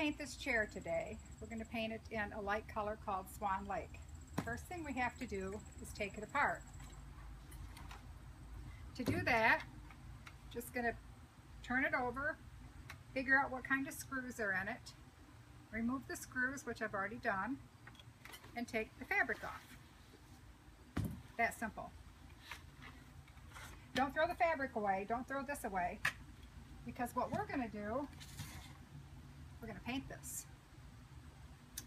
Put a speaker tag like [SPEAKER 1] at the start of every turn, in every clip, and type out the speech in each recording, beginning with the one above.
[SPEAKER 1] paint this chair today. We're going to paint it in a light color called Swan Lake. First thing we have to do is take it apart. To do that, just going to turn it over, figure out what kind of screws are in it, remove the screws, which I've already done, and take the fabric off. That simple. Don't throw the fabric away. Don't throw this away, because what we're going to do, we're going to paint this.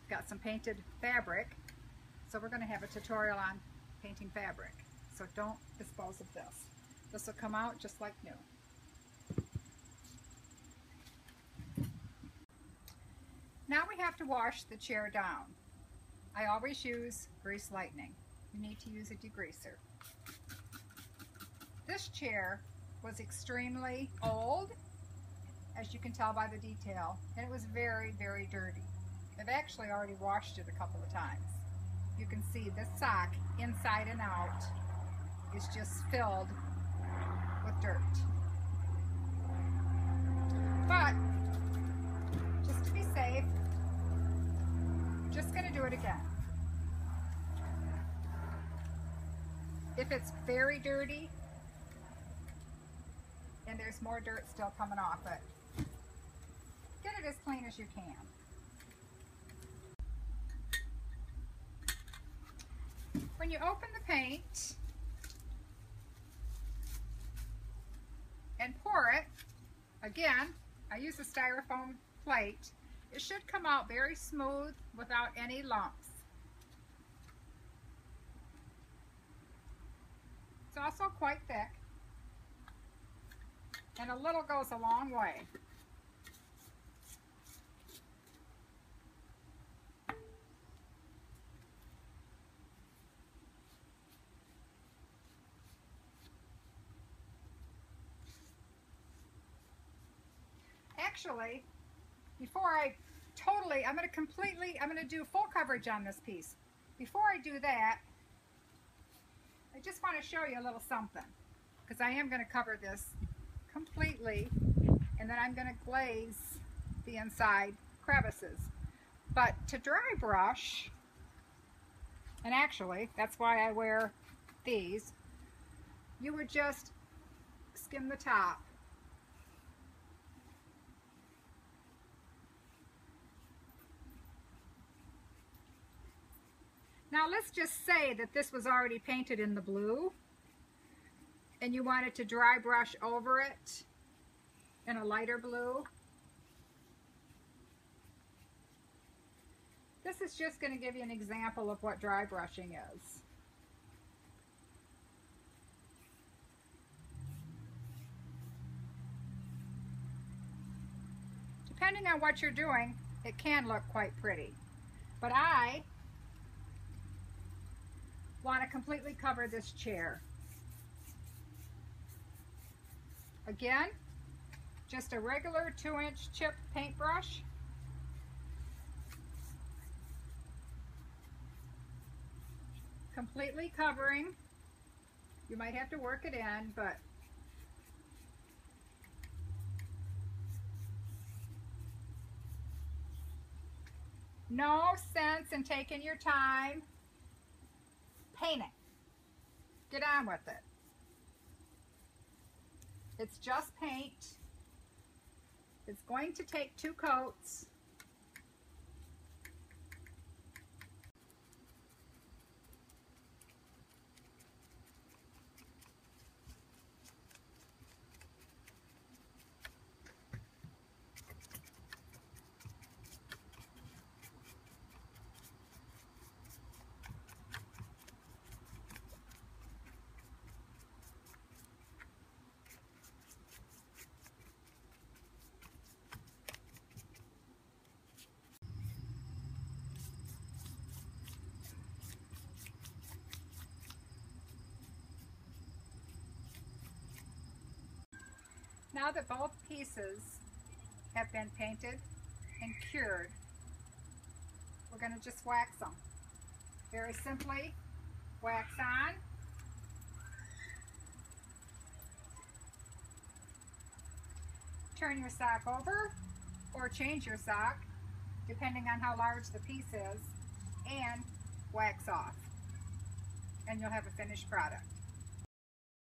[SPEAKER 1] Got some painted fabric, so we're going to have a tutorial on painting fabric. So don't dispose of this. This will come out just like new. Now we have to wash the chair down. I always use Grease Lightning. You need to use a degreaser. This chair was extremely old, as you can tell by the detail, and it was very, very dirty. I've actually already washed it a couple of times. You can see this sock, inside and out, is just filled with dirt. But, just to be safe, I'm just going to do it again. If it's very dirty, and there's more dirt still coming off it, get it as clean as you can. When you open the paint and pour it, again, I use a styrofoam plate. It should come out very smooth without any lumps. It's also quite thick, and a little goes a long way. Actually, before I'm going to do full coverage on this piece. Before I do that, I just want to show you a little something, because I am going to cover this completely, and then I'm going to glaze the inside crevices. But to dry brush, and actually that's why I wear these, you would just skim the top. Now let's just say that this was already painted in the blue and you wanted to dry brush over it in a lighter blue. This is just going to give you an example of what dry brushing is. Depending on what you're doing, it can look quite pretty. But I want to completely cover this chair. Again, just a regular 2-inch chip paintbrush. Completely covering. You might have to work it in, but no sense in taking your time. Paint it. Get on with it. It's just paint. It's going to take 2 coats. Now that both pieces have been painted and cured, we're going to just wax them. Very simply, wax on. Turn your sock over or change your sock depending on how large the piece is, and wax off. And you'll have a finished product.